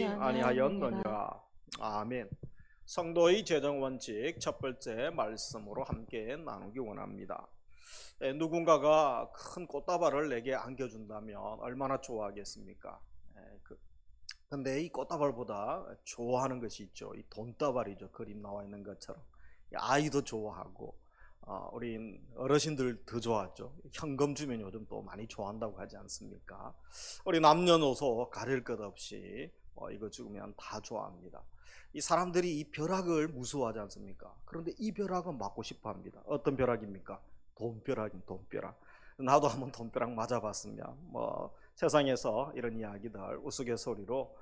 아니하였느니라. 아니하였느니라. 아멘. 성도의 재정 원칙 첫 번째 말씀으로 함께 나누기 원합니다. 누군가가 큰 꽃다발을 내게 안겨준다면 얼마나 좋아하겠습니까? 근데 이 꽃다발보다 좋아하는 것이 있죠. 이 돈다발이죠. 그림 나와 있는 것처럼. 아이도 좋아하고 우리 어르신들 더 좋아하죠. 현금 주면 요즘 또 많이 좋아한다고 하지 않습니까? 우리 남녀노소 가릴 것 없이 이거 죽으면 다 좋아합니다. 이 사람들이 이 벼락을 무서워하지 않습니까? 그런데 이 벼락은 맞고 싶어 합니다. 어떤 벼락입니까? 돈벼락입니다. 돈벼락. 나도 한번 돈벼락 맞아봤으면 세상에서 이런 이야기들 우스갯소리로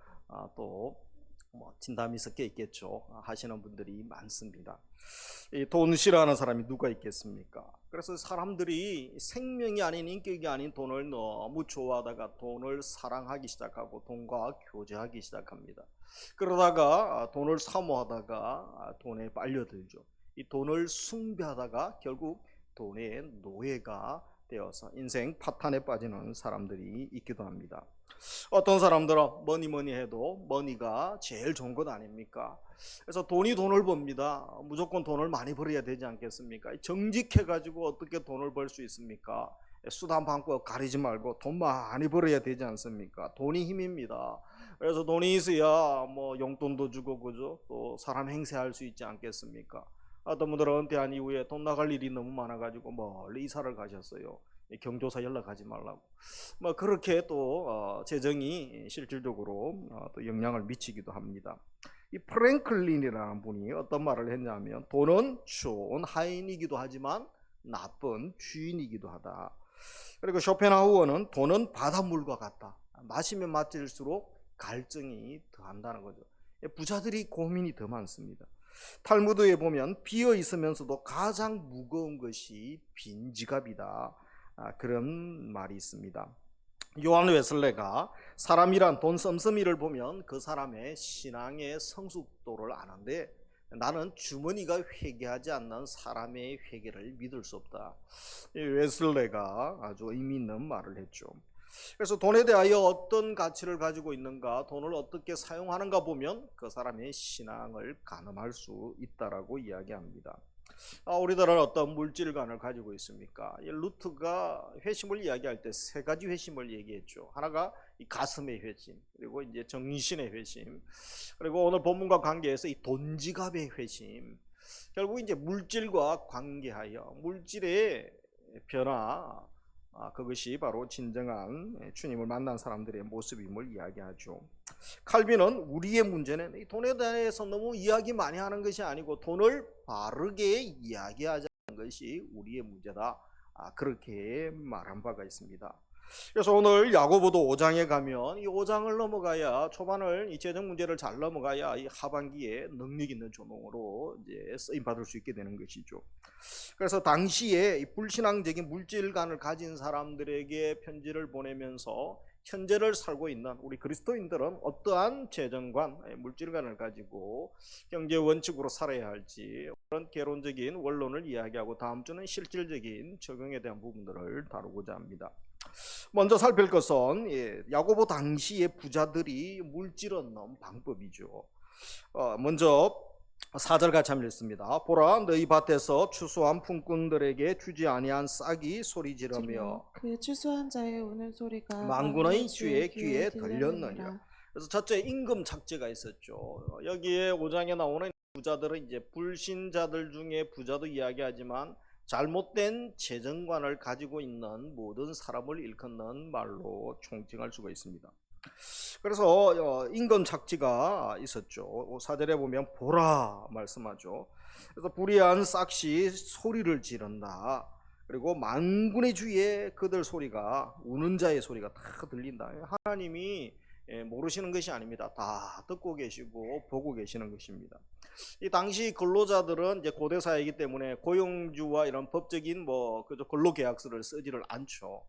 또 진담이 섞여 있겠죠 하시는 분들이 많습니다. 돈 싫어하는 사람이 누가 있겠습니까? 그래서 사람들이 생명이 아닌 인격이 아닌 돈을 너무 좋아하다가 돈을 사랑하기 시작하고 돈과 교제하기 시작합니다. 그러다가 돈을 사모하다가 돈에 빨려들죠. 이 돈을 숭배하다가 결국 돈의 노예가 되어서 인생 파탄에 빠지는 사람들이 있기도 합니다. 어떤 사람들은 뭐니 해도 머니가 제일 좋은 것 아닙니까? 그래서 돈을 법니다. 무조건 돈을 많이 벌어야 되지 않겠습니까? 정직해가지고 어떻게 돈을 벌 수 있습니까? 수단 방법 가리지 말고 돈 많이 벌어야 되지 않습니까? 돈이 힘입니다. 그래서 돈이 있어야 용돈도 주고 그죠? 또 사람 행세할 수 있지 않겠습니까? 어떤 분들은 은퇴한 이후에 돈 나갈 일이 너무 많아가지고 멀리 이사를 가셨어요. 경조사 연락하지 말라고. 그렇게 또 재정이 실질적으로 또 영향을 미치기도 합니다. 이 프랭클린이라는 분이 어떤 말을 했냐면 돈은 좋은 하인이기도 하지만 나쁜 주인이기도 하다. 그리고 쇼펜하우어는 돈은 바닷물과 같다. 마시면 마실수록 갈증이 더한다는 거죠. 부자들이 고민이 더 많습니다. 탈무드에 보면 비어 있으면서도 가장 무거운 것이 빈 지갑이다. 그런 말이 있습니다. 요한 웨슬레가 사람이란 돈 씀씀이를 보면 그 사람의 신앙의 성숙도를 아는데 나는 주머니가 회개하지 않는 사람의 회개를 믿을 수 없다. 웨슬레가 아주 의미 있는 말을 했죠. 그래서 돈에 대하여 어떤 가치를 가지고 있는가, 돈을 어떻게 사용하는가 보면 그 사람의 신앙을 가늠할 수 있다라고 이야기합니다. 우리들은 어떤 물질관을 가지고 있습니까? 루트가 회심을 이야기할 때 세 가지 회심을 얘기했죠. 하나가 이 가슴의 회심, 그리고 이제 정신의 회심, 그리고 오늘 본문과 관계해서 이 돈지갑의 회심. 결국 이제 물질과 관계하여 물질의 변화, 그것이 바로 진정한 주님을 만난 사람들의 모습임을 이야기하죠. 칼빈은 우리의 문제는 이 돈에 대해서 너무 이야기 많이 하는 것이 아니고 돈을 바르게 이야기하자는 것이 우리의 문제다. 그렇게 말한 바가 있습니다. 그래서 오늘 야고보도 5장에 가면 이 5장을 넘어가야 초반을 이 재정 문제를 잘 넘어가야 이 하반기에 능력 있는 조명으로 이제 쓰임 받을 수 있게 되는 것이죠. 그래서 당시에 이 불신앙적인 물질관을 가진 사람들에게 편지를 보내면서 현재를 살고 있는 우리 그리스도인들은 어떠한 재정관, 물질관을 가지고 경제 원칙으로 살아야 할지 그런 개론적인 원론을 이야기하고 다음 주는 실질적인 적용에 대한 부분들을 다루고자 합니다. 먼저 살필 것은 야고보 당시의 부자들이 물질 얻는 방법이죠. 먼저 4절 같이 한번 읽습니다. 보라, 너희 밭에서 추수한 품꾼들에게 주지 아니한 싹이 소리 지르며 그 추수한 자의 우는 소리가 만군의 주의 귀에 들렸느니라. 그래서 첫째 임금 착취가 있었죠. 여기에 5장에 나오는 부자들은 이제 불신자들 중에 부자도 이야기하지만 잘못된 재정관을 가지고 있는 모든 사람을 일컫는 말로 총칭할 수가 있습니다. 그래서 임금 착취가 있었죠. 4절에 보면 보라 말씀하죠. 그래서 불의한 싹시 소리를 지른다. 그리고 만군의 주위에 그들 소리가, 우는 자의 소리가 다 들린다. 하나님이 모르시는 것이 아닙니다. 다 듣고 계시고 보고 계시는 것입니다. 이 당시 근로자들은 이제 고대 사회이기 때문에 고용주와 이런 법적인 그저 근로계약서를 쓰지를 않죠.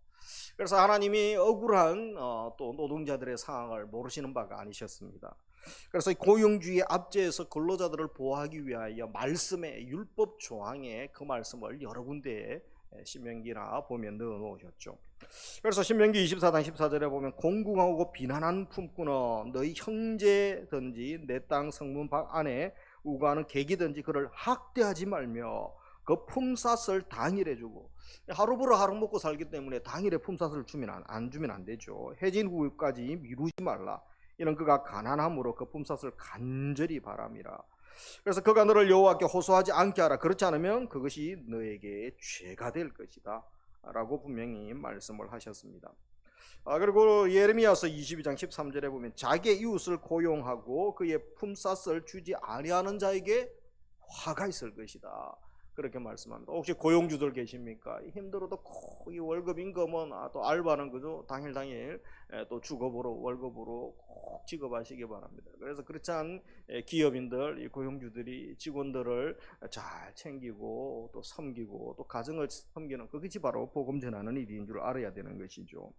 그래서 하나님이 억울한 또 노동자들의 상황을 모르시는 바가 아니셨습니다. 그래서 고용주의 압제에서 근로자들을 보호하기 위하여 말씀의 율법 조항에 그 말씀을 여러 군데에 신명기나 보면 넣어 놓으셨죠. 그래서 신명기 24장 14절에 보면 공궁하고 비난한 품꾼은 너희 형제든지 내 땅 성문 밖 안에 우거하는 객이든지 그를 학대하지 말며 그 품삯을 당일에 주고, 하루 벌어 하루 먹고 살기 때문에 당일에 품삯을 안 주면 안 되죠. 해진 후까지 미루지 말라. 이는 그가 가난함으로 그 품삯을 간절히 바람이라. 그래서 그가 너를 여호와께 호소하지 않게 하라. 그렇지 않으면 그것이 너에게 죄가 될 것이다 라고 분명히 말씀을 하셨습니다. 그리고 예레미야서 22장 13절에 보면 자기의 이웃을 고용하고 그의 품삯을 주지 아니하는 자에게 화가 있을 것이다, 그렇게 말씀합니다. 혹시 고용주들 계십니까? 힘들어도 꼭 이 월급 임금은 또 알바는 그죠? 당일 또 주급으로 월급으로 꼭 지급하시기 바랍니다. 그래서 그렇지 않은 기업인들, 이 고용주들이 직원들을 잘 챙기고 또 섬기고 또 가정을 섬기는, 그것이 바로 복음 전하는 일인 줄 알아야 되는 것이죠.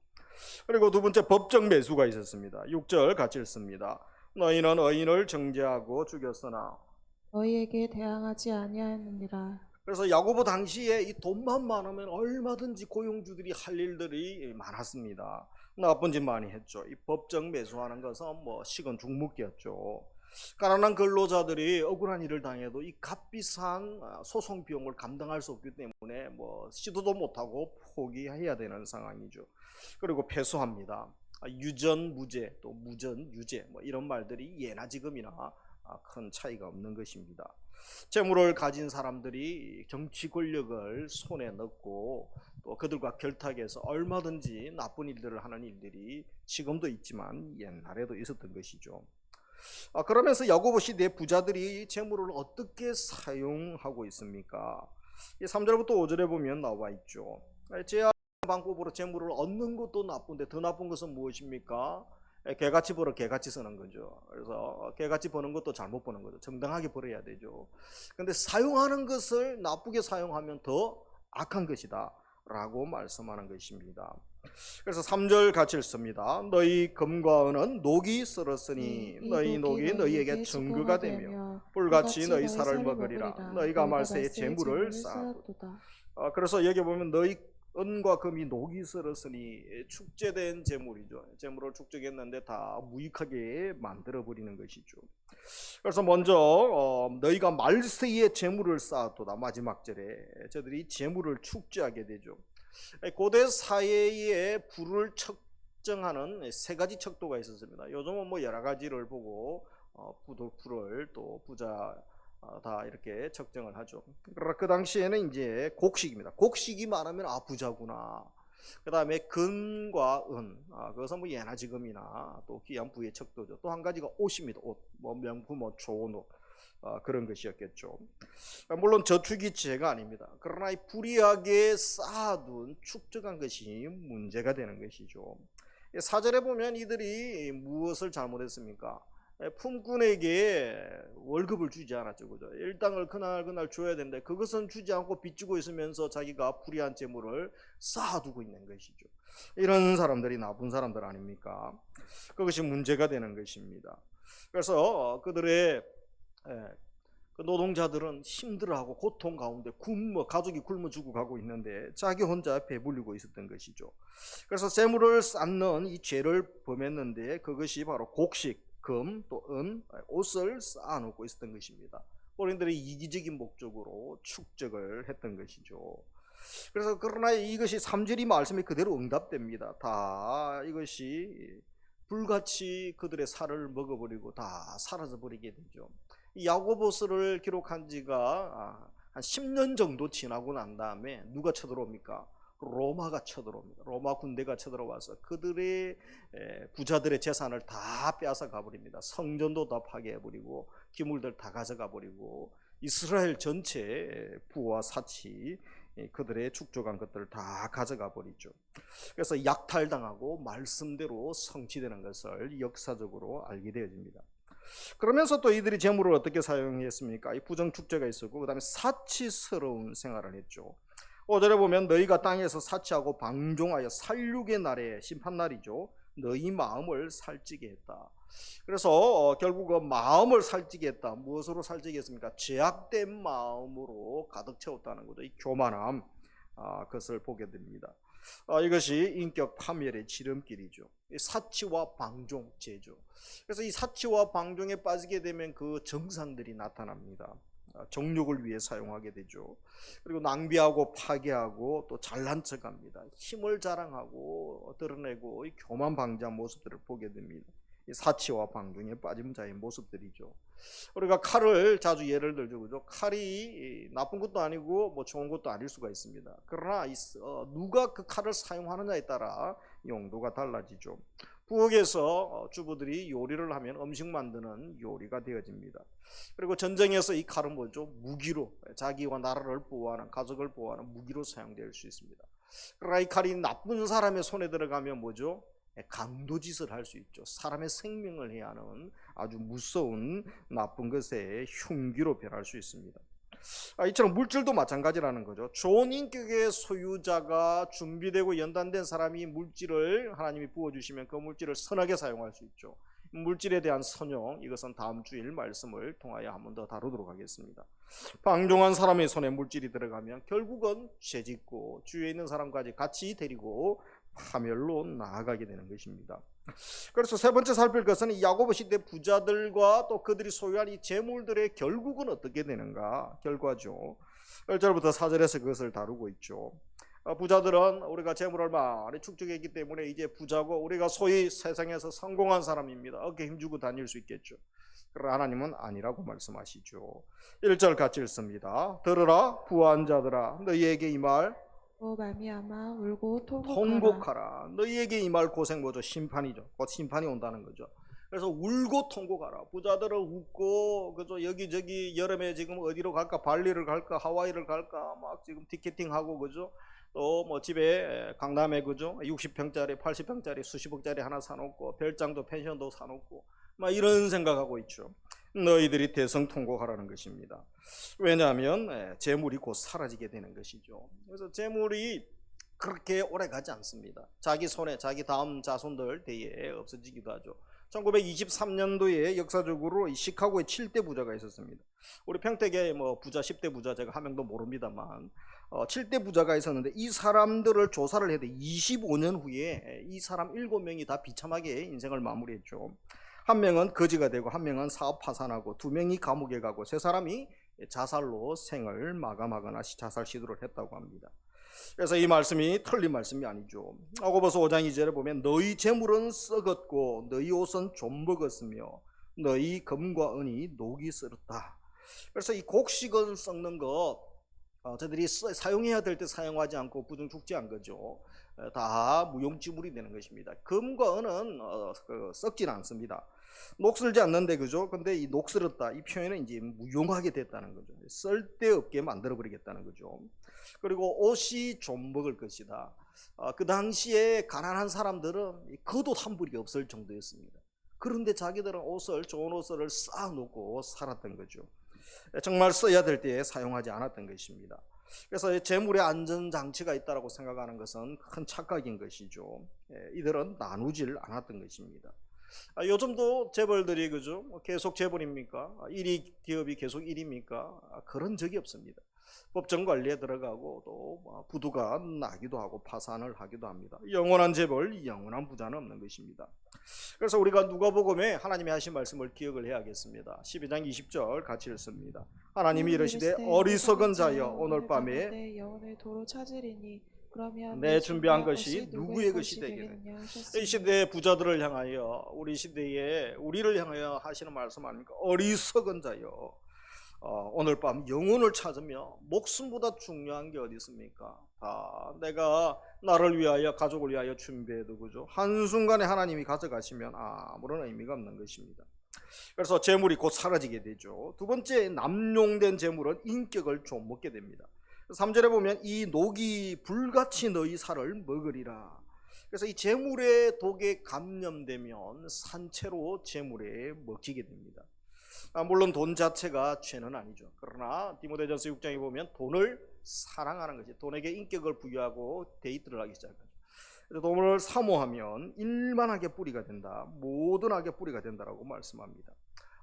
그리고 두 번째, 법정 매수가 있었습니다. 6절 같이 읽습니다. 너희는 의인을 정죄하고 죽였으나 너희에게 대항하지 아니하였느니라. 그래서 야고보 당시에 이 돈만 많으면 얼마든지 고용주들이 할 일들이 많았습니다. 나쁜 짓 많이 했죠. 이 법정 매수하는 것은 뭐 식은 죽 먹기였죠. 가난한 근로자들이 억울한 일을 당해도 이 값비싼 소송 비용을 감당할 수 없기 때문에 뭐 시도도 못하고 포기해야 되는 상황이죠. 그리고 패소합니다. 유전 무죄, 또 무전 유죄, 뭐 이런 말들이 예나 지금이나 큰 차이가 없는 것입니다. 재물을 가진 사람들이 정치 권력을 손에 넣고 또 그들과 결탁해서 얼마든지 나쁜 일들을 하는 일들이 지금도 있지만 옛날에도 있었던 것이죠. 그러면서 야고보 시대 부자들이 재물을 어떻게 사용하고 있습니까? 3절부터 5절에 보면 나와 있죠. 제한 방법으로 재물을 얻는 것도 나쁜데 더 나쁜 것은 무엇입니까? 개같이 벌어 개같이 쓰는 거죠. 그래서 개같이 버는 것도 잘못 버는 거죠. 정당하게 벌어야 되죠. 근데 사용하는 것을 나쁘게 사용하면 더 악한 것이다 라고 말씀하는 것입니다. 그래서 3절 같이 읽습니다. 너희 금과 은은 녹이 썰었으니 너희 녹이 너희에게 증거가 되며 불같이 너희 살을 먹으리라. 너희가 말세에 재물을 쌓았도다. 그래서 여기 보면 너희 은과 금이 녹이 슬었으니 축제된 재물이죠. 재물을 축적했는데 다 무익하게 만들어버리는 것이죠. 그래서 먼저 너희가 말세에 재물을 쌓았도다. 마지막 절에 저들이 재물을 축제하게 되죠. 고대 사회에 부를 측정하는 세 가지 척도가 있었습니다. 요즘은 뭐 여러 가지를 보고 부를 또 부자 다 이렇게 측정을 하죠. 그러나 그 당시에는 이제 곡식입니다. 곡식이 많으면 부자구나. 그 다음에 금과 은, 그것은 뭐 예나 지금이나 또 귀한 부의 척도죠. 또 한 가지가 옷입니다. 옷, 뭐 명품, 뭐 좋은 옷, 그런 것이었겠죠. 물론 저축이 죄가 아닙니다. 그러나 이 불이하게 쌓아둔 축적한 것이 문제가 되는 것이죠. 4절에 보면 이들이 무엇을 잘못했습니까? 품꾼에게 월급을 주지 않았죠. 그죠? 일당을 그날 줘야 되는데 그것은 주지 않고 빚지고 있으면서 자기가 불이한 재물을 쌓아두고 있는 것이죠. 이런 사람들이 나쁜 사람들 아닙니까? 그것이 문제가 되는 것입니다. 그래서 그들의 그 노동자들은 힘들어하고 고통 가운데 가족이 굶어 죽어가고 있는데 자기 혼자 배불리고 있었던 것이죠. 그래서 재물을 쌓는 이 죄를 범했는데 그것이 바로 곡식, 금, 또 은, 옷을 쌓아놓고 있었던 것입니다. 본인들의 이기적인 목적으로 축적을 했던 것이죠. 그래서 그러나 이것이 3절이 말씀이 그대로 응답됩니다. 다 이것이 불같이 그들의 살을 먹어버리고 다 사라져버리게 되죠. 이 야고보서를 기록한 지가 한 10년 정도 지나고 난 다음에 누가 쳐들어옵니까? 로마가 쳐들어옵니다. 로마 군대가 쳐들어와서 그들의 부자들의 재산을 다 빼앗아 가버립니다. 성전도 다 파괴해버리고 기물들 다 가져가 버리고 이스라엘 전체 부와 사치 그들의 축적한 것들을 다 가져가 버리죠. 그래서 약탈당하고 말씀대로 성취되는 것을 역사적으로 알게 되어집니다. 그러면서 또 이들이 재물을 어떻게 사용했습니까? 이 부정축제가 있었고 그 다음에 사치스러운 생활을 했죠. 5절에 보면 너희가 땅에서 사치하고 방종하여 살육의 날에 심판날이죠. 너희 마음을 살찌게 했다. 그래서 결국 그 마음을 살찌게 했다. 무엇으로 살찌게 했습니까? 죄악된 마음으로 가득 채웠다는 거죠. 이 교만함, 것을 보게 됩니다. 이것이 인격 파멸의 지름길이죠. 사치와 방종, 재조. 그래서 이 사치와 방종에 빠지게 되면 그 정상들이 나타납니다. 정욕을 위해 사용하게 되죠. 그리고 낭비하고 파괴하고 또 잘난 척합니다. 힘을 자랑하고 드러내고 교만방자한 모습들을 보게 됩니다. 사치와 방종에 빠진 자의 모습들이죠. 우리가 칼을 자주 예를 들죠, 그죠? 칼이 나쁜 것도 아니고 뭐 좋은 것도 아닐 수가 있습니다. 그러나 누가 그 칼을 사용하느냐에 따라 용도가 달라지죠. 부엌에서 주부들이 요리를 하면 음식 만드는 요리가 되어집니다. 그리고 전쟁에서 이 칼은 뭐죠? 무기로, 자기와 나라를 보호하는, 가족을 보호하는 무기로 사용될 수 있습니다. 그러나 이 칼이 나쁜 사람의 손에 들어가면 뭐죠? 강도짓을 할 수 있죠. 사람의 생명을 해야 하는 아주 무서운 나쁜 것의 흉기로 변할 수 있습니다. 이처럼 물질도 마찬가지라는 거죠. 좋은 인격의 소유자가 준비되고 연단된 사람이 물질을 하나님이 부어주시면 그 물질을 선하게 사용할 수 있죠. 물질에 대한 선용, 이것은 다음 주일 말씀을 통하여 한 번 더 다루도록 하겠습니다. 방종한 사람의 손에 물질이 들어가면 결국은 죄짓고 주위에 있는 사람까지 같이 데리고 파멸로 나아가게 되는 것입니다. 그래서 세 번째 살필 것은 야고보 시대 부자들과 또 그들이 소유한 이 재물들의 결국은 어떻게 되는가, 결과죠. 1절부터 4절에서 그것을 다루고 있죠. 부자들은 우리가 재물을 많이 축적했기 때문에 이제 부자고 우리가 소위 세상에서 성공한 사람입니다. 어깨 힘주고 다닐 수 있겠죠. 그러나 하나님은 아니라고 말씀하시죠. 1절 같이 읽습니다. 들으라 부한 자들아, 너희에게 이 말 말미암아 울고 통곡하라. 너희에게 이 말 고생 뭐죠? 심판이죠. 곧 심판이 온다는 거죠. 그래서 울고 통곡하라. 부자들은 웃고 그죠? 여기저기 여름에 지금 어디로 갈까? 발리를 갈까? 하와이를 갈까? 막 지금 티켓팅하고 그죠? 또 뭐 집에 강남에 그죠? 60평짜리, 80평짜리, 수십억짜리 하나 사놓고 별장도 펜션도 사놓고 막 이런 생각하고 있죠. 너희들이 대성통곡하라는 것입니다. 왜냐하면 재물이 곧 사라지게 되는 것이죠. 그래서 재물이 그렇게 오래 가지 않습니다. 자기 손에 자기 다음 자손들 대에 없어지기도 하죠. 1923년도에 역사적으로 시카고에 7대 부자가 있었습니다. 우리 평택에 뭐 부자 10대 부자 제가 한 명도 모릅니다만 7대 부자가 있었는데 이 사람들을 조사를 해도 25년 후에 이 사람 7명이 다 비참하게 인생을 마무리했죠. 한 명은 거지가 되고 한 명은 사업 파산하고 두 명이 감옥에 가고 세 사람이 자살로 생을 마감하거나 자살 시도를 했다고 합니다. 그래서 이 말씀이 틀린 말씀이 아니죠. 야고보서 5장 2절에 보면 너희 재물은 썩었고 너희 옷은 좀 먹었으며 너희 금과 은이 녹이 쓸었다. 그래서 이 곡식을 썩는 것 저들이 사용해야 될 때 사용하지 않고 부정 축제한 거죠. 다 무용지물이 되는 것입니다. 금과 은은 썩지는 않습니다. 녹슬지 않는데 그죠? 근데 이 녹슬었다 이 표현은 이제 무용하게 됐다는 거죠. 쓸데없게 만들어 버리겠다는 거죠. 그리고 옷이 좀 먹을 것이다. 그 당시에 가난한 사람들은 겉옷 한 벌이 없을 정도였습니다. 그런데 자기들은 좋은 옷을 쌓아놓고 살았던 거죠. 정말 써야 될 때에 사용하지 않았던 것입니다. 그래서 재물의 안전장치가 있다고 생각하는 것은 큰 착각인 것이죠. 이들은 나누질 않았던 것입니다. 요즘도 재벌들이 그죠? 계속 재벌입니까? 1위 기업이 계속 1위입니까? 그런 적이 없습니다. 법정 관리에 들어가고 또 부도가 나기도 하고 파산을 하기도 합니다. 영원한 재벌, 영원한 부자는 없는 것입니다. 그래서 우리가 누가복음에 하나님이 하신 말씀을 기억을 해야겠습니다. 12장 20절 같이 읽습니다. 하나님이 이르시되 어리석은 자여 오늘 밤에 영혼을 도로 찾으리니 그러면 내 준비한 것이 누구의 것이 되겠느냐. 이 시대의 부자들을 향하여 우리 시대에 우리를 향하여 하시는 말씀 아닙니까? 어리석은 자여 오늘 밤 영혼을 찾으며 목숨보다 중요한 게 어디 있습니까? 내가 나를 위하여 가족을 위하여 준비해도 그죠? 한순간에 하나님이 가져가시면 아무런 의미가 없는 것입니다. 그래서 재물이 곧 사라지게 되죠. 두 번째, 남용된 재물은 인격을 좀 먹게 됩니다. 3절에 보면 이 녹이 불같이 너희 살을 먹으리라. 그래서 이 재물의 독에 감염되면 산채로 재물에 먹히게 됩니다. 물론 돈 자체가 죄는 아니죠. 그러나 디모데전서 6장에 보면 돈을 사랑하는 것이 돈에게 인격을 부여하고 데이트를 하기 시작하죠. 돈을 사모하면 일만하게 뿌리가 된다. 모든 악의 뿌리가 된다라고 말씀합니다.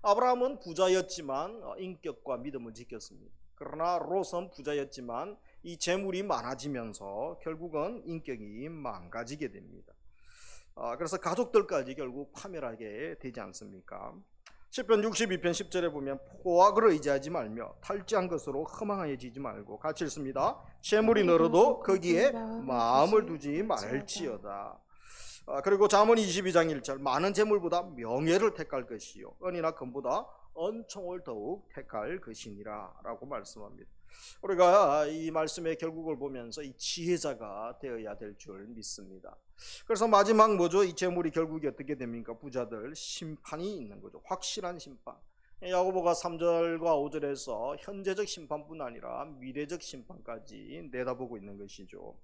아브라함은 부자였지만 인격과 믿음을 지켰습니다. 그러나 롯은 부자였지만 이 재물이 많아지면서 결국은 인격이 망가지게 됩니다. 그래서 가족들까지 결국 파멸하게 되지 않습니까? 시편 62편 10절에 보면 포악을 의지하지 말며 탈취한 것으로 허망해지지 말고 같이 읽습니다. 재물이 늘어도 거기에 마음을 두지 말지어다. 그리고 잠언 22장 1절 많은 재물보다 명예를 택할 것이요 은이나 금보다 은총을 더욱 택할 것이니라 라고 말씀합니다. 우리가 이 말씀의 결국을 보면서 이 지혜자가 되어야 될 줄 믿습니다. 그래서 마지막 뭐죠? 이 재물이 결국에 어떻게 됩니까? 부자들 심판이 있는 거죠. 확실한 심판. 야고보가 3절과 5절에서 현재적 심판뿐 아니라 미래적 심판까지 내다보고 있는 것이죠.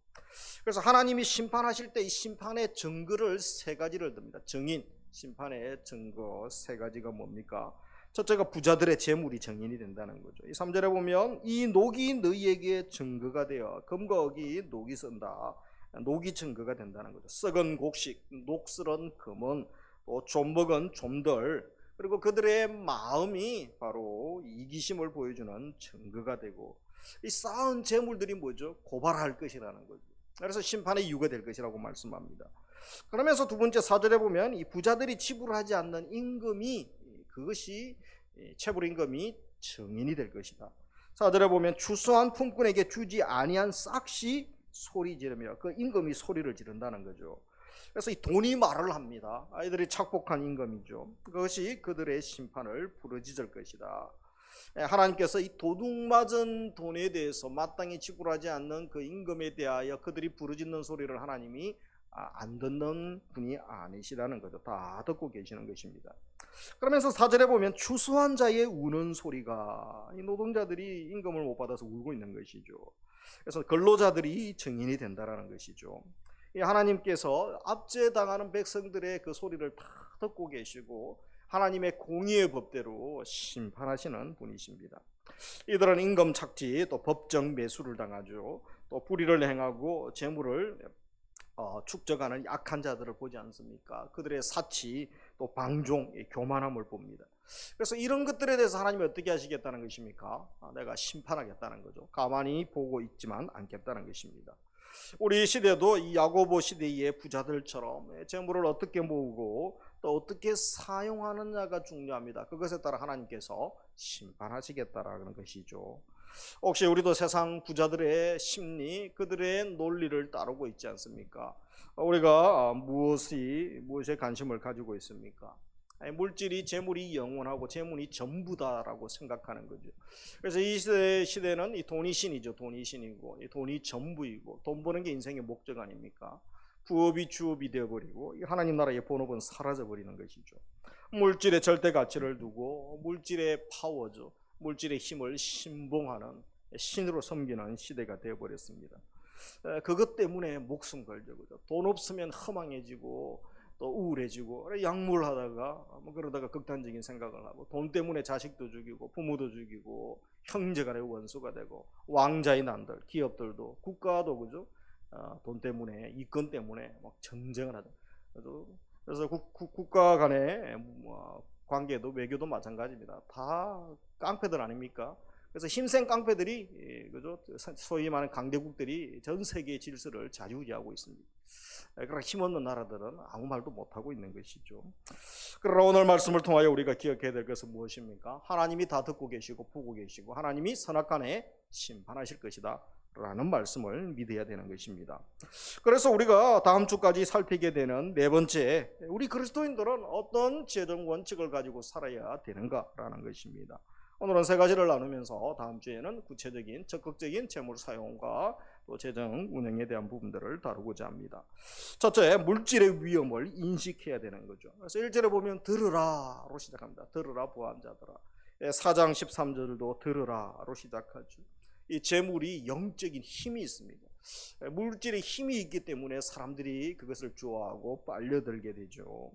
그래서 하나님이 심판하실 때 이 심판의 증거를 세 가지를 듭니다. 증인, 심판의 증거 세 가지가 뭡니까? 첫째가 부자들의 재물이 증인이 된다는 거죠. 이 3절에 보면 이 녹이 너희에게 증거가 되어 금과 옥이 녹이 쓴다. 녹이 증거가 된다는 거죠. 썩은 곡식, 녹슬은 금은 또 좀먹은 좀덜 그리고 그들의 마음이 바로 이기심을 보여주는 증거가 되고 이 쌓은 재물들이 뭐죠? 고발할 것이라는 거죠. 그래서 심판의 이유가 될 것이라고 말씀합니다. 그러면서 두 번째 4절에 보면 이 부자들이 지불하지 않는 임금이 그것이 체불임금이 증인이 될 것이다. 4절에 보면 추수한 품꾼에게 주지 아니한 싹시 소리 지르며 그 임금이 소리를 지른다는 거죠. 그래서 이 돈이 말을 합니다. 아이들이 착복한 임금이죠. 그것이 그들의 심판을 부르짖을 것이다. 하나님께서 이 도둑맞은 돈에 대해서 마땅히 지불하지 않는 그 임금에 대하여 그들이 부르짖는 소리를 하나님이 안 듣는 분이 아니시라는 거죠. 다 듣고 계시는 것입니다. 그러면서 4절에 보면 추수한 자의 우는 소리가 이 노동자들이 임금을 못 받아서 울고 있는 것이죠. 그래서 근로자들이 증인이 된다라는 것이죠. 하나님께서 압제당하는 백성들의 그 소리를 다 듣고 계시고 하나님의 공의의 법대로 심판하시는 분이십니다. 이들은 임금 착취 또 법정 매수를 당하죠. 또 불의를 행하고 재물을 축적하는 약한 자들을 보지 않습니까? 그들의 사치 또 방종, 교만함을 봅니다. 그래서 이런 것들에 대해서 하나님이 어떻게 하시겠다는 것입니까? 내가 심판하겠다는 거죠. 가만히 보고 있지만 않겠다는 것입니다. 우리 시대도 이 야고보 시대의 부자들처럼 재물을 어떻게 모으고 또 어떻게 사용하느냐가 중요합니다. 그것에 따라 하나님께서 심판하시겠다라는 것이죠. 혹시 우리도 세상 부자들의 심리, 그들의 논리를 따르고 있지 않습니까? 우리가 무엇에 관심을 가지고 있습니까? 물질이, 재물이 영원하고 재물이 전부다라고 생각하는 거죠. 그래서 이 시대는 이 돈이 신이죠. 돈이 신이고 이 돈이 전부이고 돈 버는 게 인생의 목적 아닙니까? 부업이 주업이 되어버리고 하나님 나라의 본업은 사라져버리는 것이죠. 물질의 절대 가치를 두고 물질의 파워죠. 물질의 힘을 신봉하는 신으로 섬기는 시대가 되어버렸습니다. 그것 때문에 목숨 걸죠. 돈 없으면 허망해지고 또 우울해지고 약물하다가 그러다가 극단적인 생각을 하고 돈 때문에 자식도 죽이고 부모도 죽이고 형제간의 원수가 되고 왕자의 난들, 기업들도 국가도 그죠? 돈 때문에 이권 때문에 막 전쟁을 하죠. 그래서 국가 간의 관계도 외교도 마찬가지입니다. 다 깡패들 아닙니까? 그래서 힘센 깡패들이 그죠? 소위 말하는 강대국들이 전 세계의 질서를 좌지우지하고 있습니다. 그러나 힘없는 나라들은 아무 말도 못하고 있는 것이죠. 그러나 오늘 말씀을 통하여 우리가 기억해야 될 것은 무엇입니까? 하나님이 다 듣고 계시고 보고 계시고 하나님이 선악간에 심판하실 것이다 라는 말씀을 믿어야 되는 것입니다. 그래서 우리가 다음 주까지 살피게 되는 네 번째, 우리 그리스도인들은 어떤 재정 원칙을 가지고 살아야 되는가라는 것입니다. 오늘은 세 가지를 나누면서 다음 주에는 구체적인 적극적인 재물 사용과 또 재정 운영에 대한 부분들을 다루고자 합니다. 첫째, 물질의 위험을 인식해야 되는 거죠. 그래서 1절에 보면 들으라로 시작합니다. 들으라 부한 자들아. 4장 13절도 들으라로 시작하죠. 이 재물이 영적인 힘이 있습니다. 물질의 힘이 있기 때문에 사람들이 그것을 좋아하고 빨려들게 되죠.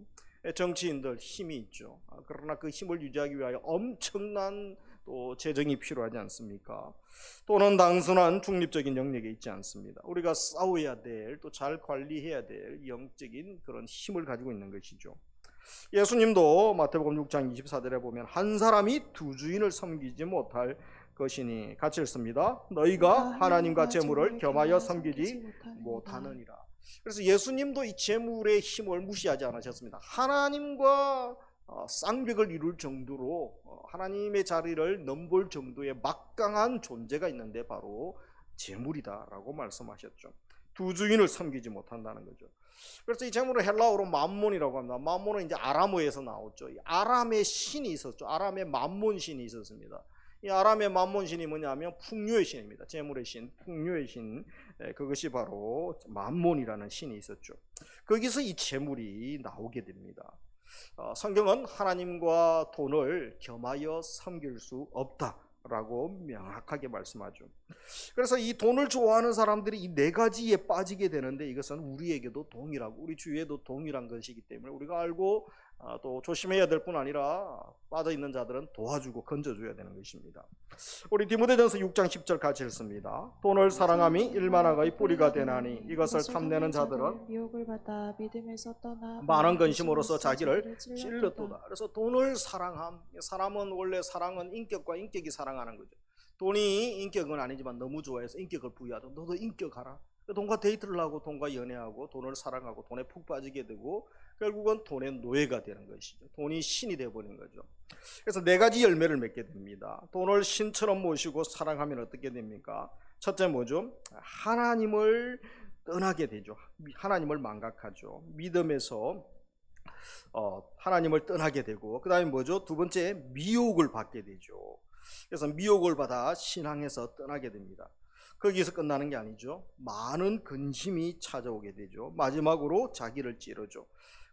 정치인들 힘이 있죠. 그러나 그 힘을 유지하기 위하여 엄청난 또 재정이 필요하지 않습니까? 또는 단순한 중립적인 영역에 있지 않습니다. 우리가 싸워야 될, 또 잘 관리해야 될 영적인 그런 힘을 가지고 있는 것이죠. 예수님도 마태복음 6장 24절에 보면 한 사람이 두 주인을 섬기지 못할 것이니 같이 읽습니다. 너희가 하나님과 재물을 겸하여 섬기지 못하느니라. 그래서 예수님도 이 재물의 힘을 무시하지 않으셨습니다. 하나님과 쌍벽을 이룰 정도로 하나님의 자리를 넘볼 정도의 막강한 존재가 있는데 바로 재물이다라고 말씀하셨죠. 두 주인을 섬기지 못한다는 거죠. 그래서 이 재물을 헬라어로 맘몬이라고 합니다. 맘몬은 이제 아람어에서 나왔죠. 아람의 신이 있었죠. 아람의 맘몬 신이 있었습니다. 이 아람의 맘몬 신이 뭐냐면 풍요의 신입니다. 재물의 신, 풍요의 신, 그것이 바로 맘몬이라는 신이 있었죠. 거기서 이 재물이 나오게 됩니다. 성경은 하나님과 돈을 겸하여 섬길 수 없다라고 명확하게 말씀하죠. 그래서 이 돈을 좋아하는 사람들이 이 네 가지에 빠지게 되는데 이것은 우리에게도 동일하고 우리 주위에도 동일한 것이기 때문에 우리가 알고 또 조심해야 될 뿐 아니라 빠져있는 자들은 도와주고 건져줘야 되는 것입니다. 우리 디모데전서 6장 10절 같이 읽습니다. 돈을 사랑함이 일만하가의 뿌리가 되나니 이것을 탐내는 자들은 미혹을 받아 믿음에서 떠나 많은 근심으로써 자기를 찔렀도다. 그래서 돈을 사랑함. 사람은 원래 사랑은 인격과 인격이 사랑하는 거죠. 돈이 인격은 아니지만 너무 좋아해서 인격을 부여하죠. 너도 인격하라. 돈과 데이트를 하고 돈과 연애하고 돈을 사랑하고 돈에 푹 빠지게 되고 결국은 돈의 노예가 되는 것이죠. 돈이 신이 되어버린 거죠. 그래서 네 가지 열매를 맺게 됩니다. 돈을 신처럼 모시고 사랑하면 어떻게 됩니까? 첫째 뭐죠? 하나님을 떠나게 되죠. 하나님을 망각하죠. 믿음에서 하나님을 떠나게 되고 그 다음에 뭐죠? 두 번째 미혹을 받게 되죠. 그래서 미혹을 받아 신앙에서 떠나게 됩니다. 거기서 끝나는 게 아니죠. 많은 근심이 찾아오게 되죠. 마지막으로 자기를 찌르죠.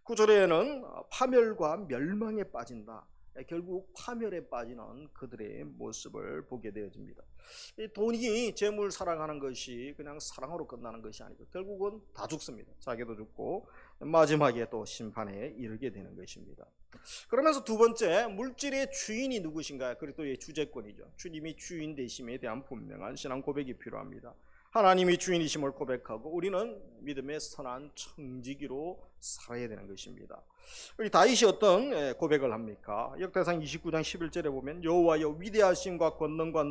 9절에는 파멸과 멸망에 빠진다. 결국 파멸에 빠지는 그들의 모습을 보게 되어집니다. 돈이 재물 사랑하는 것이 그냥 사랑으로 끝나는 것이 아니고 결국은 다 죽습니다. 자기도 죽고 마지막에 또 심판에 이르게 되는 것입니다. 그러면서 두 번째, 물질의 주인이 누구신가? 그리고 또 이 주재권이죠. 주님이 주인 되심에 대한 분명한 신앙 고백이 필요합니다. 하나님이 주인이심을 고백하고 우리는 믿음의 선한 청지기로 살아야 되는 것입니다. 우리 다윗이 어떤 고백을 합니까? 역대상 29장 11절에 보면 여호와여 위대하심과 권능과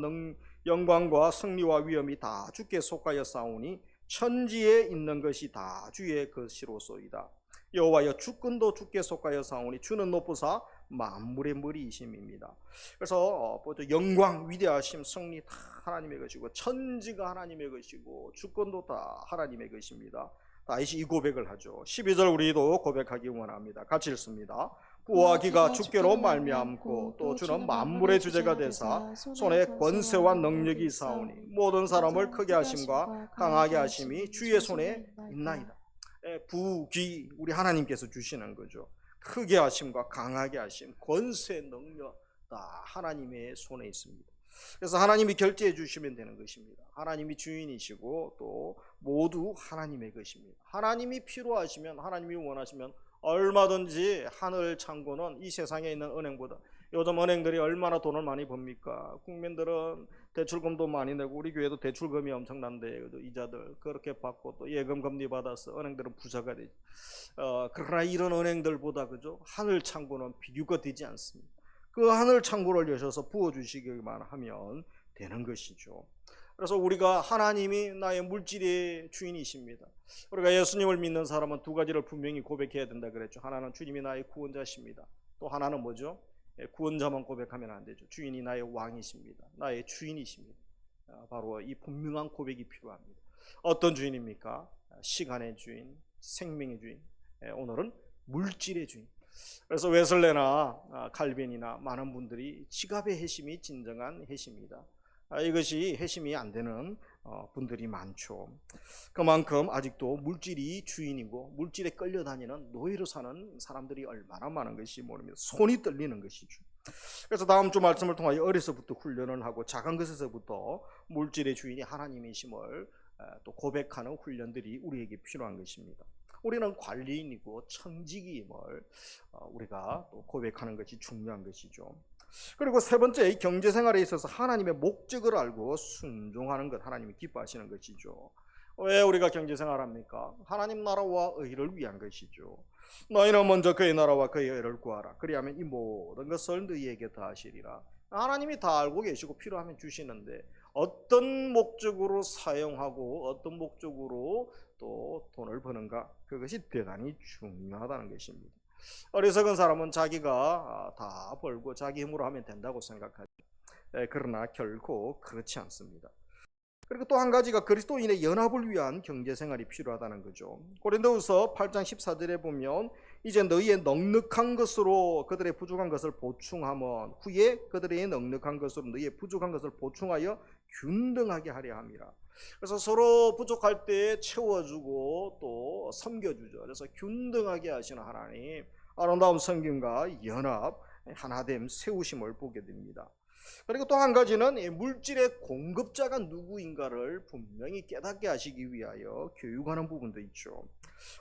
영광과 승리와 위엄이 다 주께 속하여 싸우니 천지에 있는 것이 다 주의 것이로소이다. 여호와여 주권도 주께 속하여 싸우니 주는 높으사 만물의 머리이심입니다. 그래서 영광, 위대하심, 승리 다 하나님의 것이고 천지가 하나님의 것이고 주권도 다 하나님의 것입니다. 다윗이 이 고백을 하죠. 12절 우리도 고백하기 원합니다. 같이 읽습니다. 부와 기가 주께로 말미암고 또 주는 만물의 주제가 되사 손에 권세와 능력이 있사오니 모든 사람을 크게 하심과 강하게 하심이 주의 손에 있나이다. 부, 귀 우리 하나님께서 주시는 거죠. 크게 하심과 강하게 하심, 권세, 능력 다 하나님의 손에 있습니다. 그래서 하나님이 결제해 주시면 되는 것입니다. 하나님이 주인이시고 또 모두 하나님의 것입니다. 하나님이 필요하시면 하나님이 원하시면 얼마든지 하늘 창고는 이 세상에 있는 은행보다 요즘 은행들이 얼마나 돈을 많이 법니까? 국민들은 대출금도 많이 내고 우리 교회도 대출금이 엄청난데 이자들 그렇게 받고 또 예금 금리 받아서 은행들은 부자가 되죠. 그러나 이런 은행들보다 그죠? 하늘 창고는 비교가 되지 않습니다. 그 하늘 창고를 여셔서 부어주시기만 하면 되는 것이죠. 그래서 우리가 하나님이 나의 물질의 주인이십니다. 우리가 예수님을 믿는 사람은 두 가지를 분명히 고백해야 된다 그랬죠. 하나는 주님이 나의 구원자십니다. 또 하나는 뭐죠? 구원자만 고백하면 안 되죠. 주인이 나의 왕이십니다. 나의 주인이십니다. 바로 이 분명한 고백이 필요합니다. 어떤 주인입니까? 시간의 주인, 생명의 주인, 오늘은 물질의 주인. 그래서 웨슬레나 칼빈이나 많은 분들이 지갑의 회심이 진정한 회심이다. 이것이 회심이 안 되는 분들이 많죠. 그만큼 아직도 물질이 주인이고 물질에 끌려다니는 노예로 사는 사람들이 얼마나 많은 것이 모릅니다. 손이 떨리는 것이죠. 그래서 다음 주 말씀을 통하여 어려서부터 훈련을 하고 작은 것에서부터 물질의 주인이 하나님이심을 또 고백하는 훈련들이 우리에게 필요한 것입니다. 우리는 관리인이고 청지기임을 우리가 또 고백하는 것이 중요한 것이죠. 그리고 세 번째, 경제생활에 있어서 하나님의 목적을 알고 순종하는 것, 하나님이 기뻐하시는 것이죠. 왜 우리가 경제생활합니까? 하나님 나라와 의를 위한 것이죠. 너희는 먼저 그의 나라와 그의 의를 구하라. 그리하면 이 모든 것을 너희에게 더하시리라. 하나님이 다 알고 계시고 필요하면 주시는데 어떤 목적으로 사용하고 어떤 목적으로 또 돈을 버는가, 그것이 대단히 중요하다는 것입니다. 어리석은 사람은 자기가 다 벌고 자기 힘으로 하면 된다고 생각하죠. 그러나 결코 그렇지 않습니다. 그리고 또 한 가지가 그리스도인의 연합을 위한 경제생활이 필요하다는 거죠. 고린도후서 8장 14절에 보면 이제 너희의 넉넉한 것으로 그들의 부족한 것을 보충하면 후에 그들의 넉넉한 것으로 너희의 부족한 것을 보충하여 균등하게 하려 함이라. 그래서 서로 부족할 때 채워주고 또 섬겨주죠. 그래서 균등하게 하시는 하나님, 아름다운 성김과 연합, 하나됨, 세우심을 보게 됩니다. 그리고 또 한 가지는 물질의 공급자가 누구인가를 분명히 깨닫게 하시기 위하여 교육하는 부분도 있죠.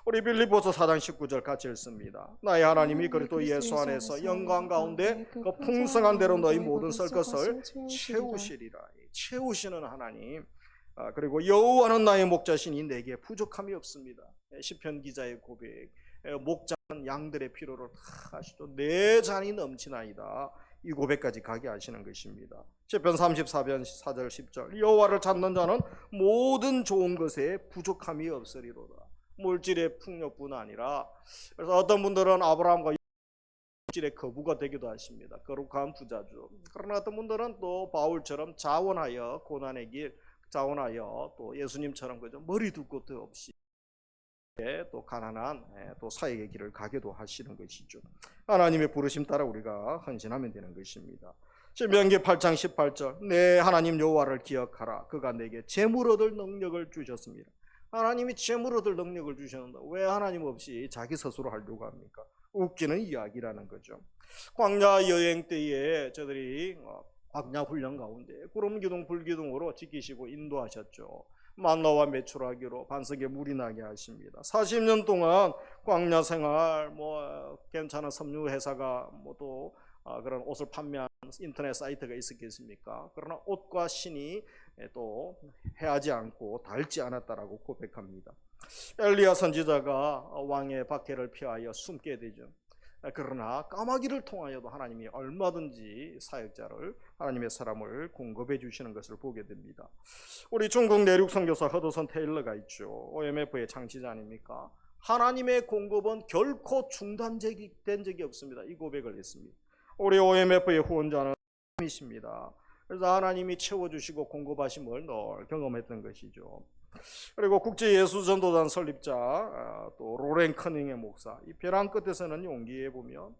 우리 빌립보서 4장 19절 같이 읽습니다. 나의 하나님이 그리스도 예수 안에서 영광 가운데 그 풍성한 대로 너희 모든 썰 것을 채우시리라. 채우시는 하나님. 그리고 여호와는 나의 목자시니 내게 부족함이 없습니다. 시편 기자의 고백, 목자는 양들의 필요를 다 하시죠. 내 잔이 넘치나이다. 이 고백까지 가게 하시는 것입니다. 시편 34편 4절 10절 여호와를 찾는 자는 모든 좋은 것에 부족함이 없으리로다. 물질의 풍요뿐 아니라, 그래서 어떤 분들은 아브라함과 물질의 거부가 되기도 하십니다. 거룩한 부자죠. 그러나 어떤 분들은 또 바울처럼 자원하여 고난의 길, 자원하여 또 예수님처럼 그죠, 머리 둘 것도 없이 또 가난한 또 사역의 길을 가게도 하시는 것이죠. 하나님의 부르심 따라 우리가 헌신하면 되는 것입니다. 신명기 8장 18절 내 하나님 여호와를 기억하라. 그가 내게 재물 얻을 능력을 주셨습니다. 하나님이 재물 얻을 능력을 주셨는데 왜 하나님 없이 자기 스스로 하려고 합니까? 웃기는 이야기라는 거죠. 광야 여행 때에 저들이 광야 훈련 가운데 구름 기둥 불 기둥으로 지키시고 인도하셨죠. 만나와 메추라기로 반석에 물이 나게 하십니다. 40년 동안 광야 생활, 괜찮은 섬유 회사가 또 그런 옷을 판매하는 인터넷 사이트가 있었겠습니까? 그러나 옷과 신이 또 해하지 않고 닳지 않았다라고 고백합니다. 엘리야 선지자가 왕의 박해를 피하여 숨게 되죠. 그러나 까마귀를 통하여도 하나님이 얼마든지 사역자를, 하나님의 사람을 공급해 주시는 것을 보게 됩니다. 우리 중국 내륙 선교사 허드슨 테일러가 있죠. OMF의 창시자 아닙니까? 하나님의 공급은 결코 중단된 적이 없습니다. 이 고백을 했습니다. 우리 OMF의 후원자는 하나님이십니다. 그래서 하나님이 채워주시고 공급하심을 늘 경험했던 것이죠. 그리고 국제예수전도단 설립자 또 로렌 커닝의 목사, 이 벼랑 끝에서는 용기에 보면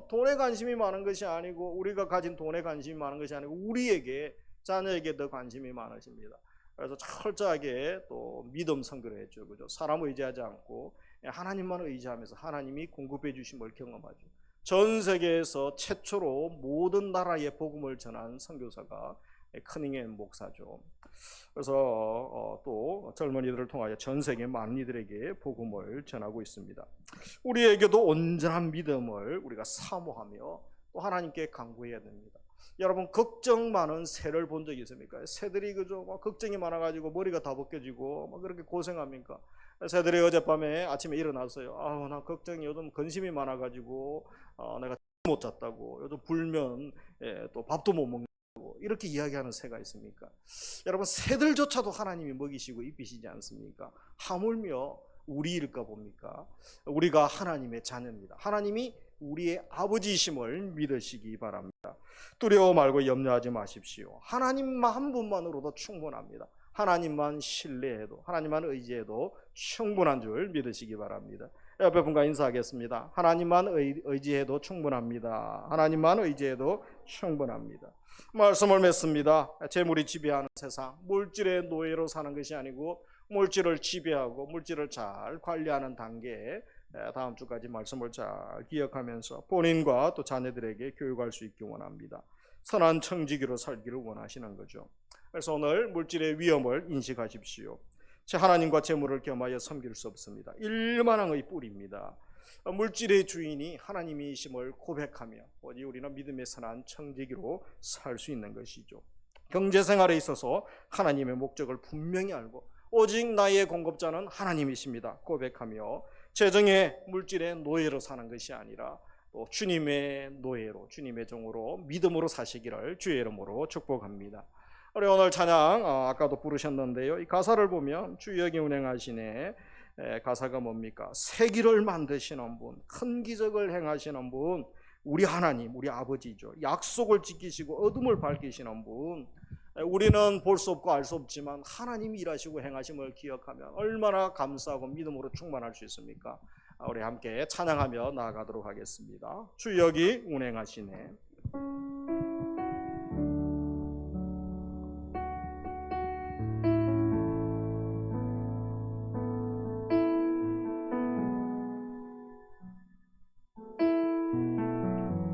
돈에 관심이 많은 것이 아니고, 우리가 가진 돈에 관심이 많은 것이 아니고 우리에게, 자녀에게 더 관심이 많으십니다. 그래서 철저하게 또 믿음 선교를 했죠. 그죠? 사람 의지하지 않고 하나님만 의지하면서 하나님이 공급해 주심을 경험하죠. 전 세계에서 최초로 모든 나라에 복음을 전한 선교사가 커닝의 목사죠. 그래서 또 젊은이들을 통하여 전 세계 많은 이들에게 복음을 전하고 있습니다. 우리에게도 온전한 믿음을 우리가 사모하며 또 하나님께 간구해야 됩니다. 여러분, 걱정 많은 새를 본 적이 있습니까? 새들이 그저 걱정이 많아가지고 머리가 다 벗겨지고 그렇게 고생합니까? 새들이 어젯밤에 아침에 일어났어요. 나 걱정이, 요즘 근심이 많아가지고 내가 못 잤다고, 요즘 불면 또 밥도 못 먹는, 이렇게 이야기하는 새가 있습니까? 여러분, 새들조차도 하나님이 먹이시고 입히시지 않습니까? 하물며 우리일까 봅니까? 우리가 하나님의 자녀입니다. 하나님이 우리의 아버지이심을 믿으시기 바랍니다. 두려워 말고 염려하지 마십시오. 하나님만 한 분만으로도 충분합니다. 하나님만 신뢰해도, 하나님만 의지해도 충분한 줄 믿으시기 바랍니다. 옆에 분과 인사하겠습니다. 하나님만 의지해도 충분합니다. 하나님만 의지해도 충분합니다. 말씀을 맺습니다. 재물이 지배하는 세상, 물질의 노예로 사는 것이 아니고 물질을 지배하고 물질을 잘 관리하는 단계, 다음 주까지 말씀을 잘 기억하면서 본인과 또 자녀들에게 교육할 수 있기 원합니다. 선한 청지기로 살기를 원하시는 거죠. 그래서 오늘 물질의 위험을 인식하십시오. 하나님과 재물을 겸하여 섬길 수 없습니다. 일만왕의 뿔입니다. 물질의 주인이 하나님이심을 고백하며 오직 우리는 믿음의 선한 청지기로 살 수 있는 것이죠. 경제생활에 있어서 하나님의 목적을 분명히 알고 오직 나의 공급자는 하나님이십니다 고백하며 재정의 물질의 노예로 사는 것이 아니라 또 주님의 노예로, 주님의 종으로 믿음으로 사시기를 주의 이름으로 축복합니다. 우리 오늘 찬양 아까도 부르셨는데요. 이 가사를 보면 주 여기 운행하시네. 가사가 뭡니까? 세기를 만드시는 분, 큰 기적을 행하시는 분, 우리 하나님, 우리 아버지죠. 약속을 지키시고 어둠을 밝히시는 분. 우리는 볼 수 없고 알 수 없지만 하나님이 일하시고 행하심을 기억하면 얼마나 감사하고 믿음으로 충만할 수 있습니까? 우리 함께 찬양하며 나아가도록 하겠습니다. 주 여기 운행하시네.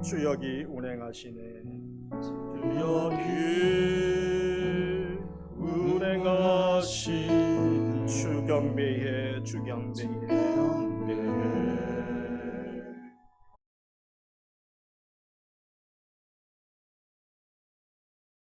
주 여기 운행하시네. 주 여기 운행하신 주경배에 주경배에